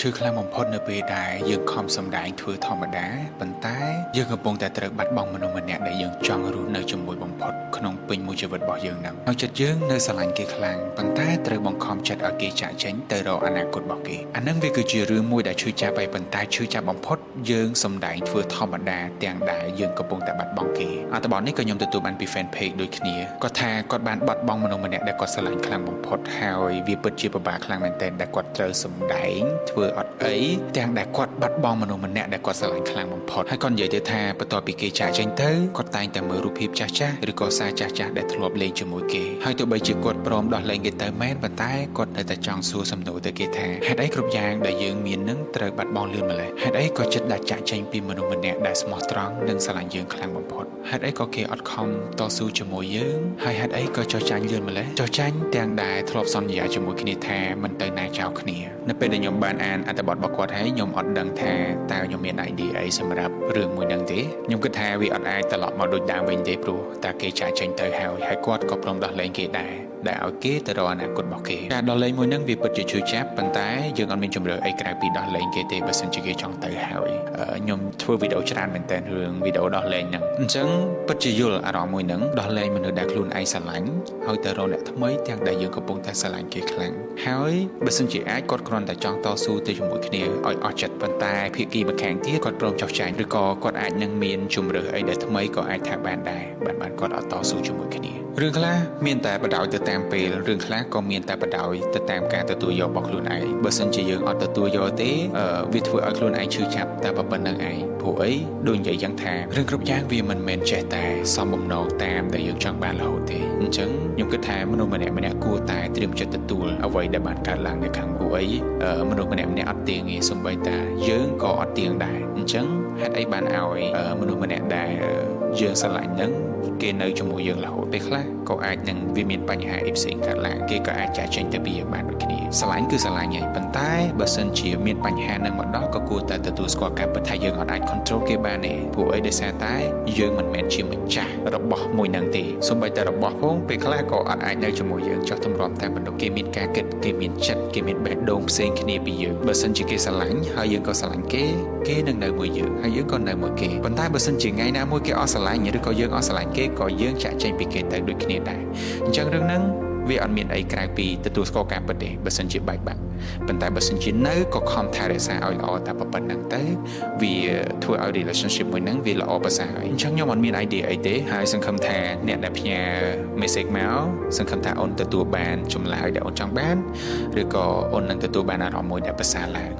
ชื่อคลางបំផុតនៅពេលដែលយើងខំសម្ដែងធ្វើធម្មតាប៉ុន្តែយើងកំពុងតែត្រូវបាត់បង់មនុស្សម្នាក់ដែលយើងចង់រស់នៅជាមួយបំផុតក្នុងពេញមួយជីវិតរបស់យើងហ្នឹងហើយចិត្តយើងនៅស្រឡាញ់គេខ្លាំងប៉ុន្តែត្រូវបង្ខំចិត្តឲ្យគេចាក់ចេញទៅរកអនាគតរបស់គេអាហ្នឹងវាគឺជារឿងមួយដែលឈឺចាប់ហើយប៉ុន្តែឈឺចាប់បំផុតយើងសម្ដែងធ្វើធម្មតាទាំងដែលយើងកំពុងតែបាត់បង់គេអត្ថបទនេះក៏ខ្ញុំទទួលបានពី fan page ដូចគ្នាគាត់ថាគាត់បានបាត់បង់មនុស្សម្នាក់ដែលគាត់ស្រឡាញ់ខ្លាំងបំផុតហើយវាពិតជាពិបាកខ្លាំងមែនទែនដែលគាត់ត្រូវសម្ដែងធ្វើអត់អីទាំងដែលគាត់បាត់បង់មនុស្សម្នាក់ដែលគាត់ស្រឡាញ់ខ្លាំងបំផុតហើយគាត់និយាយទៅថាបន្ទាប់ពីគេចាក់ចេញទៅគាត់តែងតែមើលរូបភាពចាស់ៗឬក៏សារចាស់ៗដែលធ្លាប់លេងជាមួយគេហើយទោះបីជាគាត់ព្រមដោះលែងគេទៅមែនប៉ុន្តែគាត់នៅតែចង់សួរសំណួរទៅគេថាហេតុអីគ្រប់យ៉ាងដែលយើងមាននឹងត្រូវបាត់បង់លឿនម្ល៉េះហេតុអីក៏ចិត្តដាច់ចាក់ចេញពីមនុស្សម្នាក់ដែលស្មោះត្រង់និងស្រឡាញ់យើងខ្លាំងបំផុតហេតុអីក៏គេអត់ខំតស៊ូជាមួយយើងហើយហេតុអីក៏ចោះចាញ់លឿនម្ល៉េះចោះចាញ់ទាំងដែលធ្លាប់សន្យាជាមួយគ្នាថាមិនទៅណាចោលគ្នានៅពេលដែលខ្ញុំបានអានអត្ថបទរបស់គាត់ហើយខ្ញុំអត់ដឹងថាតើខ្ញុំមាន idea អីសម្រាប់រឿងមួយហ្នឹងទេខ្ញុំគិតថាវាអត់អាចត្រឡប់មកដូចដើមវិញទេព្រោះតែគេចាក់ចេញទៅហើយគាត់ក៏ព្រមដោះលែងគេដែរដែលឲ្យគេទៅរកអនាគតរបស់គេការដោះលែងមួយហ្នឹងវាពិតជាឈឺចាប់ប៉ុន្តែយើងអត់មានជំរឿអីក្រៅពីដោះលែងគេទេបើសិនជាគេចង់ទៅហើយខ្ញុំធ្វើវីដេអូច្រើនមែនតើរឿងវីដេអូដោះលែងហ្នឹងអញ្ចឹងពិតជាយល់អារម្មណ៍មួយហ្នឹងដោះលែងមនុស្សដែលខ្លួនឯងស្រឡាញ់ហើយទៅរកអ្នកថ្មីទាំងដែលយើងកំពុងតែស្រឡាញ់គេខ្លាំងហើយបើសិនជាអាចគាត់គ្រាន់តែចង់តស៊ូទៅជាមួយគ្នាឲ្យអស់ចិត្តប៉ុន្តែភាគីម្ខាងទៀតគាត់ព្រមចោះចាញ់ឬក៏គាត់អាចនឹងមានជំរឿអីដែលថ្មីក៏អាចថាបានដែរបានគាត់អត់តស៊ូជាមួយគ្នារឿងខ្លះមានតែបដ ாய் ទៅតាមពេលរឿងខ្លះក៏មានតែបដ ாய் ទៅតាមការទទួលយករបស់ខ្លួនឯងបើសិនជាយើងអត់ទទួលយកទេវាធ្វើឲ្យខ្លួនឯងឈឺចាប់តែប៉ុណ្្នឹងឯងព្រោះអីដូចនិយាយយ៉ាងថារឿងគ្រប់យ៉ាងវាមិនមែនចេះតែសំបំណងតាមដែលយើងចង់បានរហូតទេអញ្ចឹងខ្ញុំគិតថាមនុស្សម្នាក់គួរតែត្រៀមចិត្តទទួលអ្វីដែលបានកើតឡើងនៅខាងព្រោះអីមនុស្សម្នាក់អត់ទៀងទេសូម្បីតែយើងក៏អត់ទៀងដែរអញ្ចឹងហេតុអីបានឲ្យមនុស្សម្នាក់ដែលយើងស្រឡាញ់នឹងគេនៅជាមួយយើងរហូតពេលខ្លះក៏អាចនឹងវាមានបញ្ហាអីផ្សេងកើតឡើងគេក៏អាចចាក់ចេញទៅពីយើងបានដូចគ្នាស្រឡាញ់គឺស្រឡាញ់ហើយប៉ុន្តែបើសិនជាមានបញ្ហានឹងមកដល់ក៏គួរតែទទួលស្គាល់ការពិតថាយើងអាច control គេបានទេព្រោះអីដោយសារតែយើងមិនមែនជាម្ចាស់របស់មួយនឹងទេសូម្បីតែរបស់ផងពេលខ្លះក៏អត់អាចនៅជាមួយយើងចោះទម្រាំតែមនុស្សគេមានការគិតគេមានចិត្តគេមានបេះដូងផ្សេងគ្នាពីយើងបើសិនជាគេស្រឡាញ់ហើយយើងក៏ស្រឡាញ់គេនឹងនៅមួយយើងហើយយើងក៏នៅមួយគេប៉ុន្តែបើសិនជាថ្ងៃណាមួយគេអត់ស្រឡាញ់ឬក៏យើងអត់ស្រឡាញ់គេក៏យើងចាក់ចេញពីគេទៅដូចគ្នាដែរអញ្ចឹងរឿងហ្នឹងវាអត់មានអីក្រៅពីទទួលស្គាល់ការពិតទេបើសិនជាបែកបាក់ប៉ុន្តែបើសិនជានៅក៏ខំថែរក្សាឲ្យល្អតែប៉ុណ្្នឹងទៅវាធ្វើឲ្យ relationship មួយហ្នឹងវាល្អប្រសើរហើយអញ្ចឹងខ្ញុំអត់មាន idea អីទេហើយសង្ឃឹមថាអ្នកដែលផ្ញើ message មកសង្ឃឹមថាអូនទទួលបានចម្លើយដែលអូនចង់បានឬក៏អូននឹងទទួលបានអារម្មណ៍មួយដែលប្រសើរឡើង